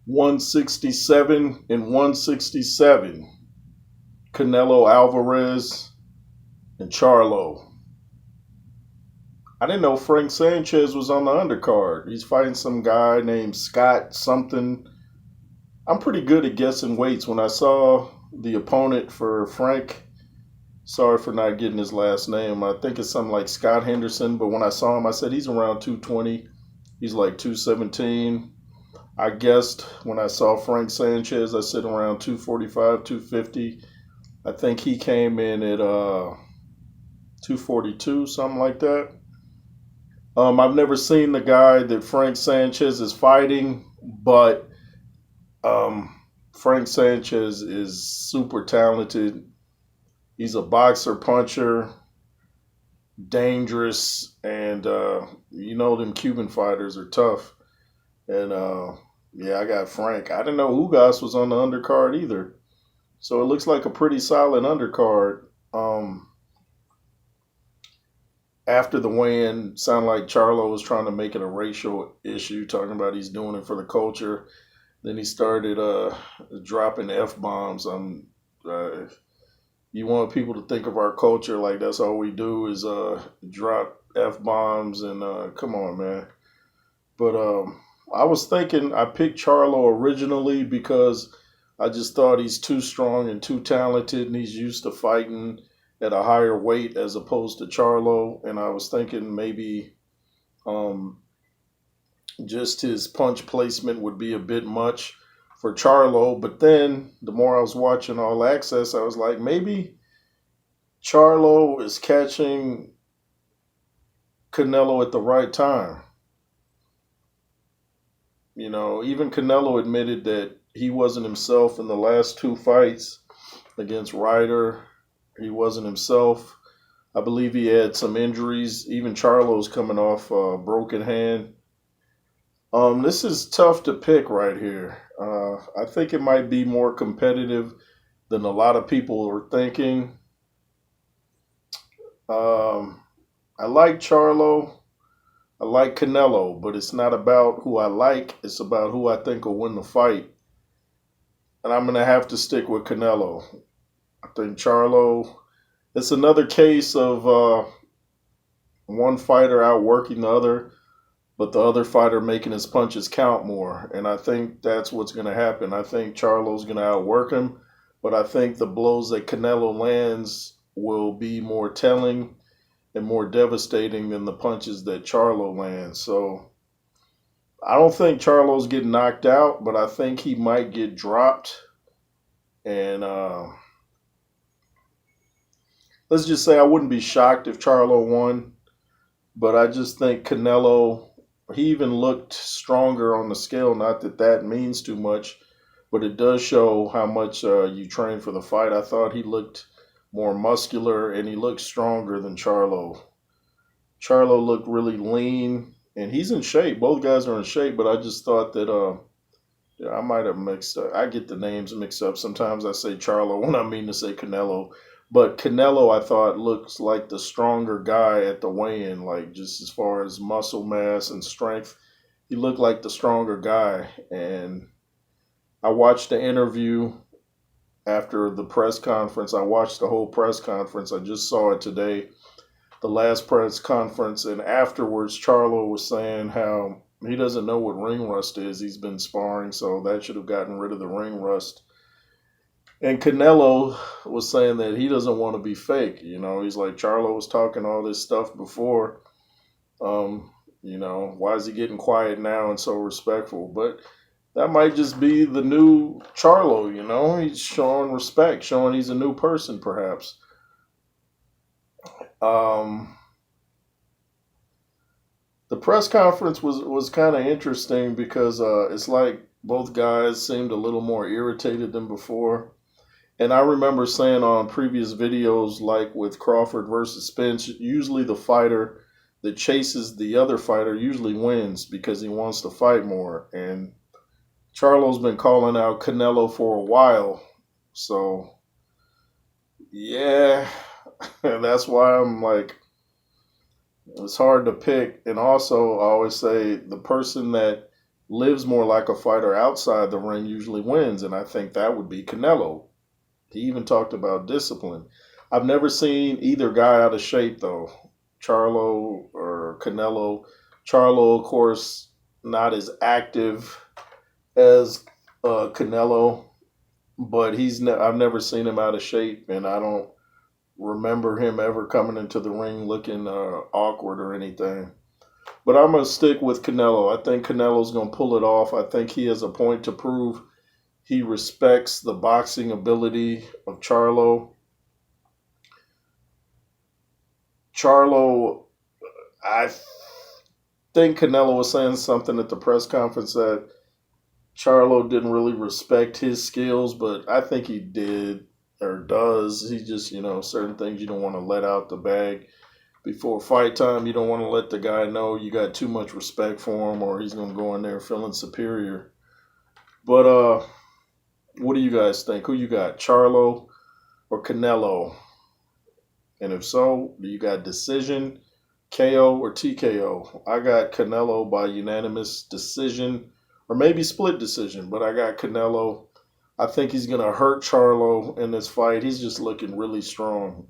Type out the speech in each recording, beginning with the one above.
167 and 167. Canelo Alvarez and Charlo. I didn't know Frank Sanchez was on the undercard. He's fighting some guy named Scott something. I'm pretty good at guessing weights. When I saw the opponent for Frank, sorry for not getting his last name. I think it's something like Scott Henderson. But when I saw him, I said he's around 220. He's like 217. I guessed when I saw Frank Sanchez, I said around 245, 250. I think he came in at 242, something like that. I've never seen the guy that Frank Sanchez is fighting, but Frank Sanchez is super talented. He's a boxer, puncher, dangerous, and them Cuban fighters are tough. And yeah, I got Frank. I didn't know Ugas was on the undercard either. So it looks like a pretty solid undercard. After the weigh-in, sounded like Charlo was trying to make it a racial issue, talking about he's doing it for the culture. Then he started dropping F-bombs. You want people to think of our culture like that's all we do is drop F-bombs and come on, man. But I was thinking I picked Charlo originally because I just thought he's too strong and too talented, and he's used to fighting at a higher weight as opposed to Charlo. And I was thinking maybe just his punch placement would be a bit much for Charlo. But then the more I was watching All Access, I was like, maybe Charlo is catching Canelo at the right time. You know, even Canelo admitted that he wasn't himself in the last two fights against Ryder. He wasn't himself. I believe he had some injuries. Even Charlo's coming off a broken hand. This is tough to pick right here. I think it might be more competitive than a lot of people are thinking. I like Charlo. I like Canelo, but it's not about who I like. It's about who I think will win the fight. And I'm going to have to stick with Canelo. I think Charlo, it's another case of one fighter outworking the other, but the other fighter making his punches count more. And I think that's what's going to happen. I think Charlo's going to outwork him, but I think the blows that Canelo lands will be more telling and more devastating than the punches that Charlo lands. So I don't think Charlo's getting knocked out, but I think he might get dropped. And let's just say I wouldn't be shocked if Charlo won, but I just think Canelo, he even looked stronger on the scale. Not that that means too much, but it does show how much you train for the fight. I thought he looked more muscular and he looked stronger than Charlo. Charlo looked really lean and he's in shape. Both guys are in shape, but I just thought that I might have mixed up. I get the names mixed up. Sometimes I say Charlo when I mean to say Canelo. But Canelo, I thought, looks like the stronger guy at the weigh-in, like just as far as muscle mass and strength. He looked like the stronger guy. And I watched the interview after the press conference. I watched the whole press conference. I just saw it today, the last press conference. And afterwards, Charlo was saying how he doesn't know what ring rust is. He's been sparring, so that should have gotten rid of the ring rust. And Canelo was saying that he doesn't want to be fake. You know, he's like, Charlo was talking all this stuff before. Why is he getting quiet now and so respectful? But that might just be the new Charlo, you know? He's showing respect, showing he's a new person, perhaps. The press conference was kind of interesting because it's like both guys seemed a little more irritated than before. And I remember saying on previous videos, like with Crawford versus Spence, usually the fighter that chases the other fighter usually wins because he wants to fight more. And Charlo's been calling out Canelo for a while. So, yeah, that's why I'm like, it's hard to pick. And also, I always say the person that lives more like a fighter outside the ring usually wins, and I think that would be Canelo. He even talked about discipline. I've never seen either guy out of shape though, Charlo or Canelo. Charlo, of course, not as active as Canelo, but I've never seen him out of shape, and I don't remember him ever coming into the ring looking awkward or anything. But I'm gonna stick with Canelo. I think Canelo's gonna pull it off. I think he has a point to prove. He respects the boxing ability of Charlo. Charlo, I think Canelo was saying something at the press conference that Charlo didn't really respect his skills, but I think he did or does. He just, certain things you don't want to let out the bag before fight time. You don't want to let the guy know you got too much respect for him or he's going to go in there feeling superior. But what do you guys think? Who you got, Charlo or Canelo? And if so, do you got decision, KO, or TKO? I got Canelo by unanimous decision or maybe split decision, but I got Canelo. I think he's going to hurt Charlo in this fight. He's just looking really strong.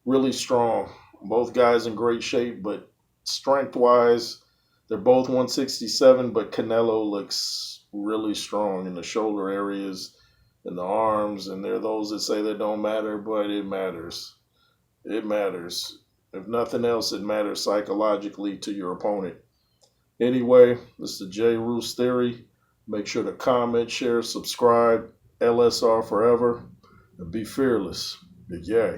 Really strong. Both guys in great shape, but strength-wise, they're both 167, but Canelo looks really strong in the shoulder areas and the arms, and there are those that say that don't matter, but it matters. It matters. If nothing else, it matters psychologically to your opponent. Anyway, this is the J. Roos Theory. Make sure to comment, share, subscribe. LSR forever. And be fearless. Big yay.